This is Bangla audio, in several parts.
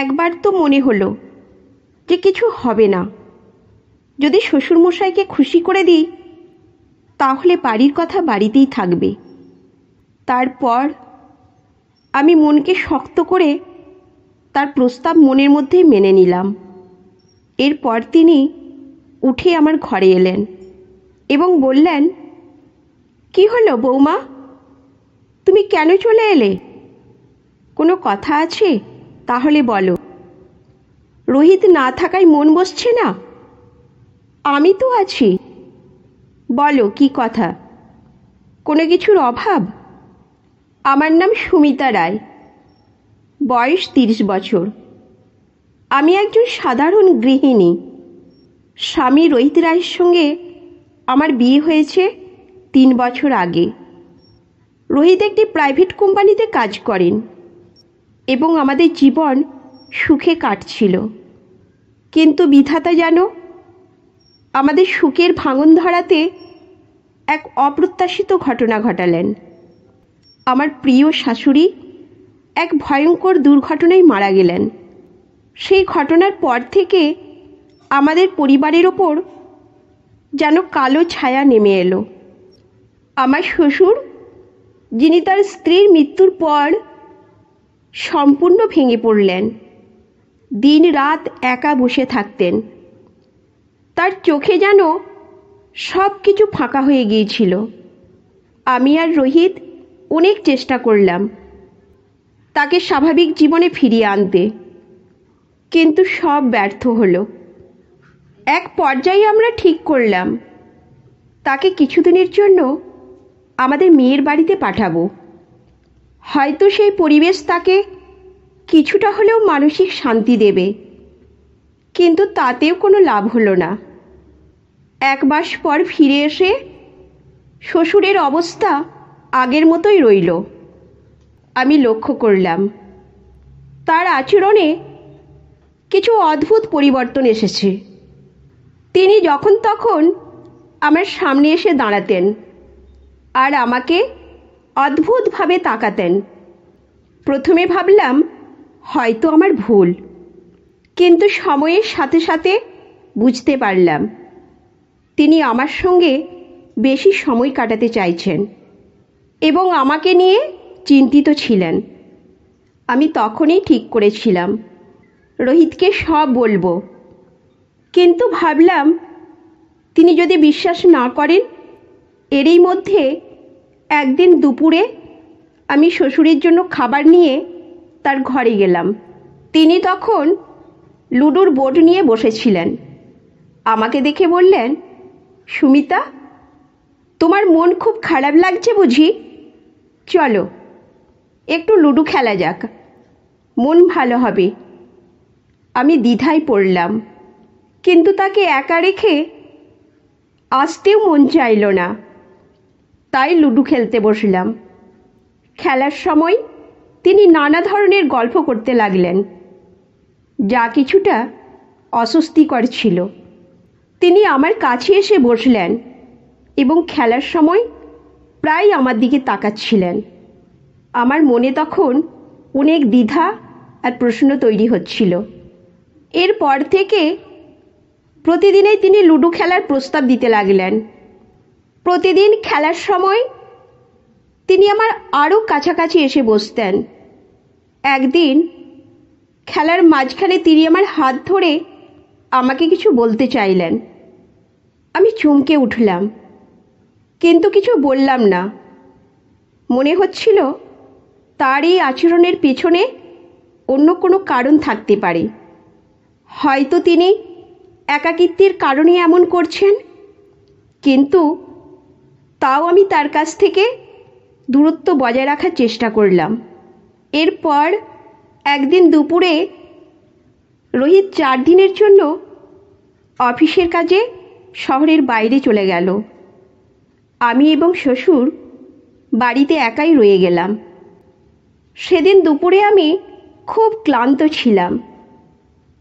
একবার তো মনে হলো যে কিছু হবে না, যদি শ্বশুরমশাইকে খুশি করে দিই তাহলে বাড়ির কথা বাড়িতেই থাকবে। তারপর আমি মনকে শক্ত করে তার প্রস্তাব মনের মধ্যেই মেনে নিলাম। এরপর তিনি উঠে আমার ঘরে এলেন এবং বললেন, কি হলো বৌমা, তুমি কেন চলে এলে? কোনো কথা আছে? তাহলে বলো। রোহিত না থাকায় মন বসছে না? আমি তো আছি, বলো কি কথা। কোনো কিছুর অভাব? আমার নাম সুমিতা রায়, বয়স 30 বছর। আমি একজন সাধারণ গৃহিণী। স্বামী রোহিত রায়ের সঙ্গে আমার বিয়ে হয়েছে 3 বছর আগে। রোহিত একটি প্রাইভেট কোম্পানিতে কাজ করেন এবং আমাদের জীবন সুখে কাটছিল। কিন্তু বিধাতা যেন আমাদের সুখের ভাঙন ধরাতে এক অপ্রত্যাশিত ঘটনা ঘটালেন। আমার প্রিয় শাশুড়ি এক ভয়ঙ্কর দুর্ঘটনায় মারা গেলেন। সেই ঘটনার পর থেকে আমাদের পরিবারের ওপর যেন কালো ছায়া নেমে এলো। আমার শ্বশুর, যিনি তার স্ত্রীর মৃত্যুর পর সম্পূর্ণ ভেঙে পড়লেন, দিন রাত একা বসে থাকতেন। তার চোখে যেন সব কিছু ফাঁকা হয়ে গিয়েছিল। আমি আর রোহিত অনেক চেষ্টা করলাম তাকে স্বাভাবিক জীবনে ফিরিয়ে আনতে, কিন্তু সব ব্যর্থ হলো। এক পর্যায়ে আমরা ঠিক করলাম তাকে কিছুদিনের জন্য আমাদের মেয়ের বাড়িতে পাঠাবো। হয়তো সেই পরিবেশ তাকে কিছুটা হলেও মানসিক শান্তি দেবে, কিন্তু তাতেও কোনো লাভ হলো না। 1 মাস পর ফিরে এসে শ্বশুরের অবস্থা আগের মতোই রইল। আমি লক্ষ্য করলাম তার আচরণে কিছু অদ্ভুত পরিবর্তন এসেছে। তিনি যখন তখন আমার সামনে এসে দাঁড়াতেন আর আমাকে অদ্ভুতভাবে তাকাতেন। প্রথমে ভাবলাম হয়তো আমার ভুল, কিন্তু সময়ের সাথে সাথে বুঝতে পারলাম তিনি আমার সঙ্গে বেশি সময় কাটাতে চাইছেন এবং আমাকে নিয়ে চিন্তিত ছিলেন। আমি তখনই ঠিক করেছিলাম রোহিতকে সব বলবো, কিন্তু ভাবলাম তিনি যদি বিশ্বাস না করেন। এরই মধ্যে একদিন দুপুরে আমি শ্বশুরের জন্য খাবার নিয়ে তার ঘরে গেলাম। তিনি তখন লুডোর বোর্ড নিয়ে বসেছিলেন। আমাকে দেখে বললেন, সুমিতা, তোমার মন খুব খারাপ লাগছে বুঝি? চলো একটু লুডো খেলা যাক, মন ভালো হবে। আমি দ্বিধায় পড়লাম, কিন্তু তাকে একা রেখে আসতেও মন চাইল না। তাই লুডো খেলতে বসলাম। খেলার সময় তিনি নানা ধরনের গল্প করতে লাগলেন, যা কিছুটা অস্বস্তিকর ছিল। তিনি আমার কাছে এসে বসলেন এবং খেলার সময় প্রায় আমার দিকে তাকাচ্ছিলেন। আমার মনে তখন অনেক দ্বিধা আর প্রশ্ন তৈরি হচ্ছিল। এরপর থেকে প্রতিদিনই তিনি লুডো খেলার প্রস্তাব দিতে লাগলেন। প্রতিদিন খেলার সময় তিনি আমার আরও কাছাকাছি এসে বসতেন। একদিন খেলার মাঝখানে তিনি আমার হাত ধরে আমাকে কিছু বলতে চাইলেন। আমি চমকে উঠলাম, কিন্তু কিছু বললাম না। মনে হচ্ছিল তার এই আচরণের পেছনে অন্য কোনো কারণ থাকতে পারে। হয়তো তিনি একাকিত্বের কারণে এমন করছেন, কিন্তু তাও আমি তার কাছ থেকে দূরত্ব বজায় রাখার চেষ্টা করলাম। এরপর একদিন দুপুরে রোহিত 4 দিনের জন্য অফিসের কাজে শহরের বাইরে চলে গেল। আমি এবং শ্বশুর বাড়িতে একাই রয়ে গেলাম। সেদিন দুপুরে আমি খুব ক্লান্ত ছিলাম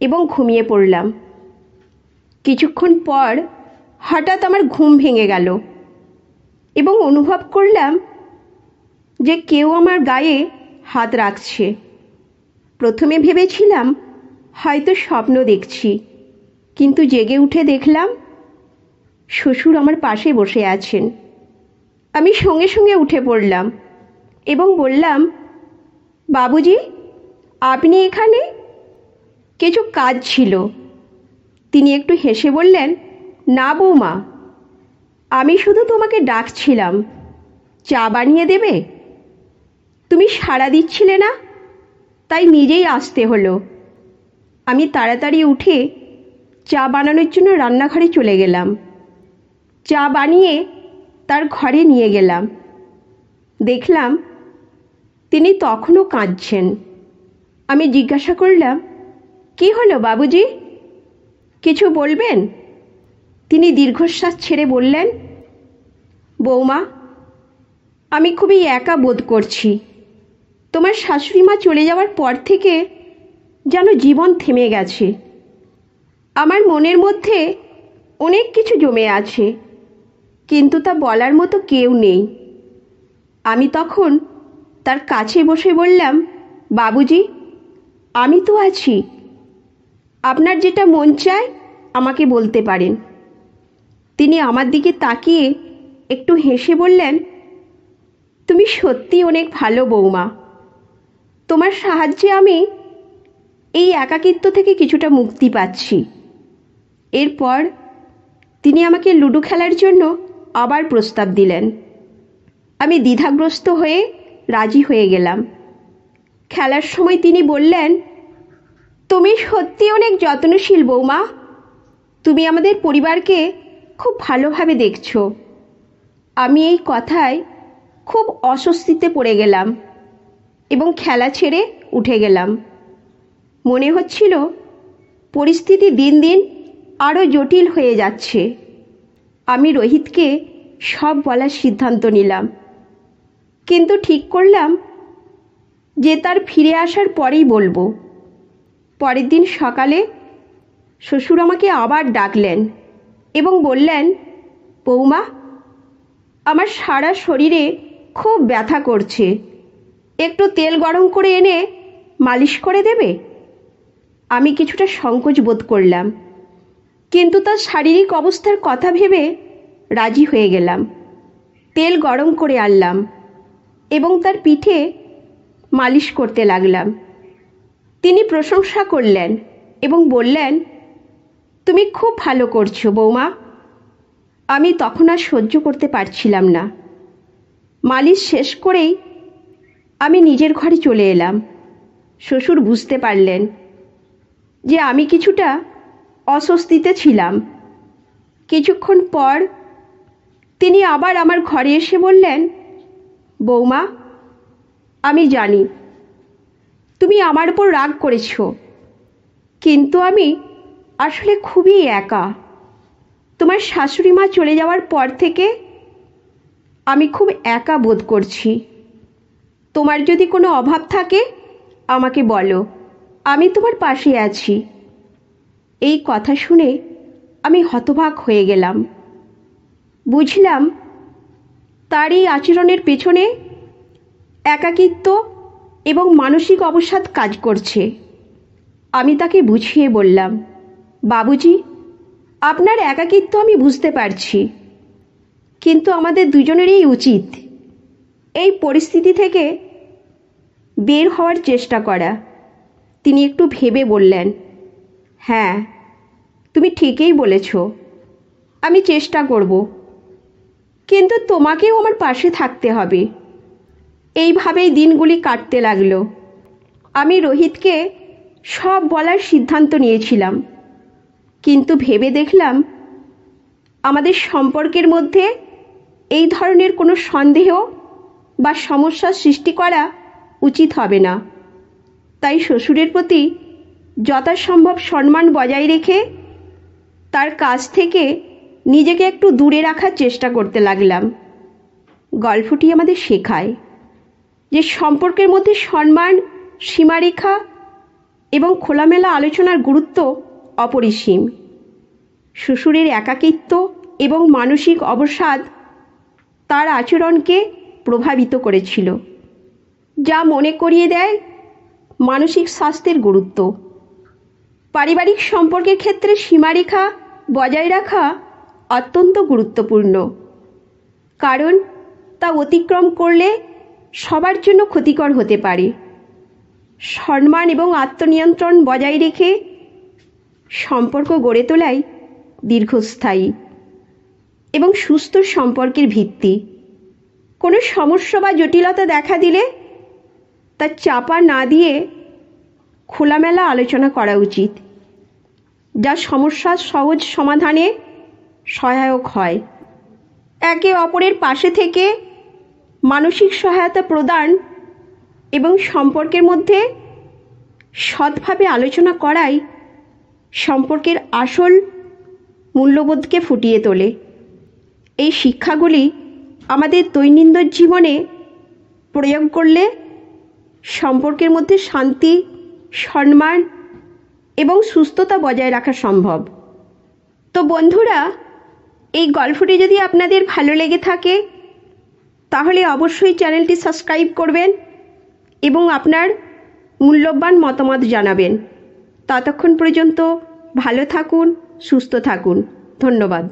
এবং ঘুমিয়ে পড়লাম। কিছুক্ষণ পর হঠাৎ আমার ঘুম ভেঙে গেল এবং অনুভব করলাম যে কেউ আমার গায়ে হাত রাখছে। প্রথমে ভেবেছিলাম হয়তো স্বপ্ন দেখছি, কিন্তু জেগে উঠে দেখলাম শ্বশুর আমার পাশে বসে আছেন। আমি সঙ্গে সঙ্গে উঠে পড়লাম এবং বললাম, বাবুজি, আপনি এখানে? কিছু কাজ ছিল। তিনি একটু হেসে বললেন, না বৌমা, আমি শুধু তোমাকে ডাকছিলাম, চা বানিয়ে দেবে? তুমি সাড়া দিচ্ছিলে না, তাই নিজেই আসতে হলো। আমি তাড়াতাড়ি উঠে চা বানানোর জন্য রান্নাঘরে চলে গেলাম। চা বানিয়ে তার ঘরে নিয়ে গেলাম। দেখলাম তিনি তখনও কাঁদছেন। আমি জিজ্ঞাসা করলাম, কি হলো বাবুজি, কিছু বলবেন? তিনি দীর্ঘশ্বাস ছেড়ে বললেন, বৌমা, আমি খুবই একা বোধ করছি। তোমার শাশুড়ি মা চলে যাওয়ার পর থেকে যেন জীবন থেমে গেছে। আমার মনের মধ্যে অনেক কিছু জমে আছে, কিন্তু তা বলার মতো কেউ নেই। আমি তখন তার কাছে বসে বললাম, বাবুজি, আমি তো আছি। আপনার যেটা মন চায় আমাকে বলতে পারেন। তিনি আমার দিকে তাকিয়ে একটু হেসে বললেন, তুমি সত্যি অনেক ভালো বৌমা। তোমার সাহায্যে আমি এই একাকিত্ব থেকে কিছুটা মুক্তি পাচ্ছি। এরপর তিনি আমাকে লুডো খেলার জন্য আবার প্রস্তাব দিলেন। আমি দ্বিধাগ্রস্ত হয়ে রাজি হয়ে গেলাম। খেলার সময় তিনি বললেন, তুমি সত্যি অনেক যত্নশীল বৌমা। তুমি আমাদের পরিবারকে খুব ভালোভাবে দেখছো। আমি এই কথায় খুব অস্বস্তিতে পড়ে গেলাম এবং খেলা ছেড়ে উঠে গেলাম। মনে হচ্ছিল পরিস্থিতি দিন দিন আরও জটিল হয়ে যাচ্ছে। আমি রোহিতকে সব বলার সিদ্ধান্ত নিলাম, কিন্তু ঠিক করলাম যে তার ফিরে আসার পরেই বলবো। পরের দিন সকালে শ্বশুর আমাকে আবার ডাকলেন এবং বললেন, বৌমা, আমার সারা শরীরে খুব ব্যথা করছে, একটু তেল গরম করে এনে মালিশ করে দেবে? আমি কিছুটা সংকোচ বোধ করলাম, কিন্তু তার শারীরিক অবস্থার কথা ভেবে রাজি হয়ে গেলাম। তেল গরম করে আনলাম এবং তার পিঠে মালিশ করতে লাগলাম। তিনি প্রশংসা করলেন এবং বললেন, তুমি খুব ভালো করছো বৌমা। আমি তখন আর সহ্য করতে পারছিলাম না। মালিশ শেষ করেই আমি নিজের ঘরে চলে এলাম। শ্বশুর বুঝতে পারলেন যে আমি কিছুটা অস্বস্তিতে ছিলাম। কিছুক্ষণ পর তিনি আবার আমার ঘরে এসে বললেন, বৌমা, আমি জানি তুমি আমার উপর রাগ করেছ, কিন্তু আমি আসলে খুবই একা। তোমার শাশুড়ি মা চলে যাওয়ার পর থেকে আমি খুব একা বোধ করছি। তোমার যদি কোনো অভাব থাকে আমাকে বলো, আমি তোমার পাশে আছি। এই কথা শুনে আমি হতবাক হয়ে গেলাম। বুঝলাম তার এই আচরণের পেছনে একাকিত্ব এবং মানসিক অবসাদ কাজ করছে। আমি তাকে বুঝিয়ে বললাম, বাবুজি, আপনার একাকিত্ব আমি বুঝতে পারছি, কিন্তু আমাদের দুজনেরই উচিত এই পরিস্থিতি থেকে বের হওয়ার চেষ্টা করা। তিনি একটু ভেবে বললেন, হ্যাঁ, তুমি ঠিকই বলেছ, আমি চেষ্টা করব, কিন্তু তোমাকেও আমার পাশে থাকতে হবে। এইভাবেই দিনগুলি কাটতে লাগলো। আমি রোহিতকে সব বলার সিদ্ধান্ত নিয়েছিলাম, কিন্তু ভেবে দেখলাম আমাদের সম্পর্কের মধ্যে এই ধরনের কোনো সন্দেহ বা সমস্যার সৃষ্টি করা উচিত হবে না। তাই শ্বশুরের প্রতি যথাসম্ভব সম্মান বজায় রেখে তার কাছ থেকে নিজেকে একটু দূরে রাখার চেষ্টা করতে লাগলাম। গল্পটি আমাদের শেখায় যে সম্পর্কের মধ্যে সম্মান, সীমারেখা এবং খোলামেলা আলোচনার গুরুত্ব অপরিসীম। শ্বশুরের একাকিত্ব এবং মানসিক অবসাদ তার আচরণকে প্রভাবিত করেছিল, যা মনে করিয়ে দেয় মানসিক স্বাস্থ্যের গুরুত্ব। পারিবারিক সম্পর্কের ক্ষেত্রে সীমারেখা বজায় রাখা অত্যন্ত গুরুত্বপূর্ণ, কারণ তা অতিক্রম করলে সবার জন্য ক্ষতিকর হতে পারে। সম্মান এবং আত্মনিয়ন্ত্রণ বজায় রেখে সম্পর্ক গড়ে তোলাই দীর্ঘস্থায়ী এবং সুস্থ সম্পর্কের ভিত্তি। কোনো সমস্যা বা জটিলতা দেখা দিলে তা চাপা না দিয়ে খোলামেলা আলোচনা করা উচিত, যা সমস্যার সহজ সমাধানে সহায়ক হয়। একে অপরের পাশে থেকে মানসিক সহায়তা প্রদান এবং সম্পর্কের মধ্যে সৎভাবে আলোচনা করাই সম্পর্কের আসল মূল্যবোধকে ফুটিয়ে তোলে। এই শিক্ষাগুলি আমাদের দৈনন্দিন জীবনে প্রয়োগ করলে সম্পর্কের মধ্যে শান্তি, সম্মান এবং সুস্থতা বজায় রাখা সম্ভব। তো বন্ধুরা, এই গল্পটি যদি আপনাদের ভালো লেগে থাকে তাহলে অবশ্যই চ্যানেলটি সাবস্ক্রাইব করবেন এবং আপনার মূল্যবান মতামত জানাবেন। ততক্ষণ পর্যন্ত ভালো থাকুন, সুস্থ থাকুন। ধন্যবাদ।